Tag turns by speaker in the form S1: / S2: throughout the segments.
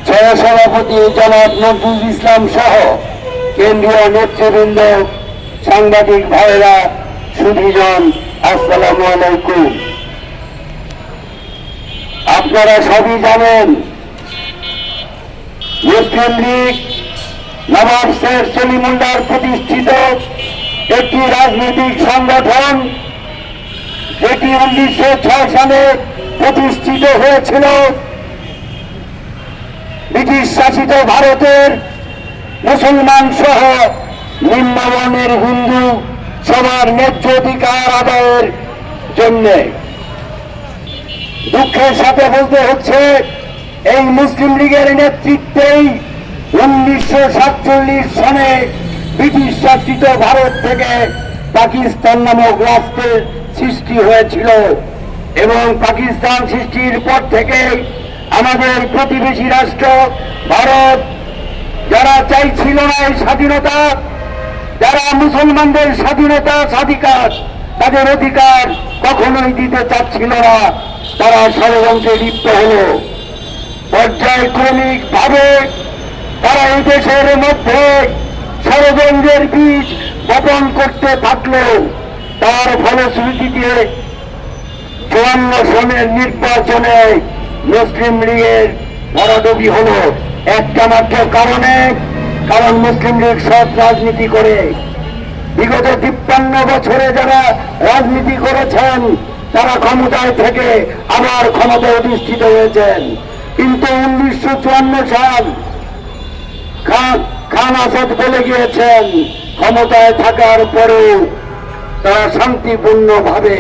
S1: সহসভাপতি জনাব নজরুল ইসলাম সহ কেন্দ্রীয় নেতৃবৃন্দ, সাংবাদিক ভাইয়েরা, সুধীজন, আসসালামু আলাইকুম। আপনারা সবই জানেন, মুসলিম লীগ নবাব শেখ সলিমুল্লাহর প্রতিষ্ঠিত একটি রাজনৈতিক সংগঠন, যেটি 1906 সালে প্রতিষ্ঠিত হয়েছিল ব্রিটিশ শাসিত ভারতের মুসলমান সহ নিম্নবর্ণের হিন্দু সবার ন্যায্য অধিকার আদায়ের জন্য। দুঃখের সাথে বলতে হচ্ছে, এই মুসলিম লীগের নেতৃত্বেই 1947 সনে ব্রিটিশ শাসিত ভারত থেকে পাকিস্তান নামক রাষ্ট্রের সৃষ্টি হয়েছিল এবং পাকিস্তান সৃষ্টির পর থেকে আমাদের প্রতিবেশী রাষ্ট্র ভারত, যারা চাইছিল না এই স্বাধীনতা, যারা মুসলমানদের স্বাধীনতা স্বাধিকার তাদের অধিকার কখনোই দিতে চাচ্ছিল না, তারা ষড়যন্ত্রে লিপ্ত হল। পর্যায়ক্রমিক ভাবে তারা এই দেশের মধ্যে ষড়যন্ত্রের বীজ বপন করতে থাকলো। তার ফলশ্রুতিতে 54 সনের নির্বাচনে মুসলিম লীগের ভরাডুবি হল একটা মাত্র কারণে, কারণ মুসলিম লীগ সৎ রাজনীতি করে। বিগত 53 বছরে যারা রাজনীতি করেছেন, তারা ক্ষমতায় থেকে আবার ক্ষমতায় অধিষ্ঠিত হয়েছেন, কিন্তু 1954 সাল খান আসাদ বলে গিয়েছেন, ক্ষমতায় থাকার পরেও তারা শান্তিপূর্ণভাবে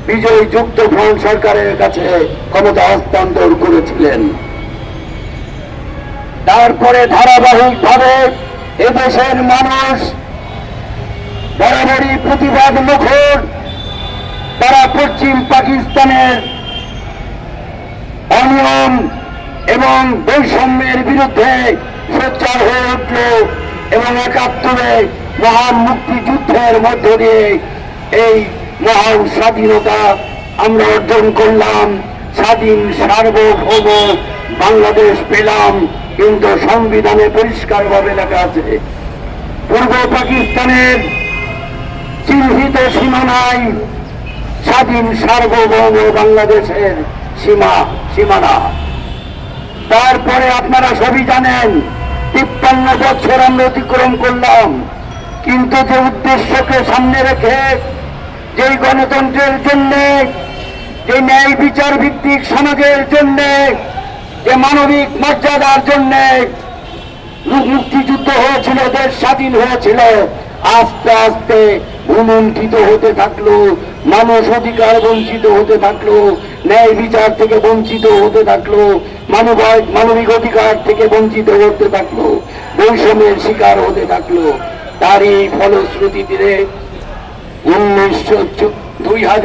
S1: বিজয়ী যুক্ত ফ্রন্ট সরকারের কাছে ক্ষমতা হস্তান্তর করেছিলেন। তারপরে ধারাবাহিকভাবে এদেশের মানুষ বরাবরই প্রতিবাদ মুখর। তারা পশ্চিম পাকিস্তানের অনিয়ম এবং বৈষম্যের বিরুদ্ধে সোচ্চার হয়ে উঠল এবং 71-এ মহান মুক্তিযুদ্ধের মধ্য দিয়ে এই মহান স্বাধীনতা আমরা অর্জন করলাম। স্বাধীন সার্বভৌম বাংলাদেশ পেলাম, কিন্তু সংবিধানে পরিষ্কারভাবে লেখা আছে, পূর্ব পাকিস্তানের চিহ্নিত সীমানায় স্বাধীন সার্বভৌম বাংলাদেশের সীমানা। তারপরে আপনারা সবই জানেন, 53 বছর আমরা অতিক্রম করলাম, কিন্তু যে উদ্দেশ্যকে সামনে রেখে, যেই গণতন্ত্রের জন্য, যে ন্যায় বিচার ভিত্তিক সমাজের জন্য, যে মানবিক মর্যাদার জন্য মুক্তিযুদ্ধ হয়েছিল, দেশ স্বাধীন হয়েছিল, আস্তে আস্তে ভূলুণ্ঠিত হতে থাকলো, মানুষ অধিকার বঞ্চিত হতে থাকলো, ন্যায় বিচার থেকে বঞ্চিত হতে থাকলো, মানবিক অধিকার থেকে বঞ্চিত হতে থাকলো, বৈষম্যের শিকার হতে থাকলো। তারই ফলশ্রুতিতে 2000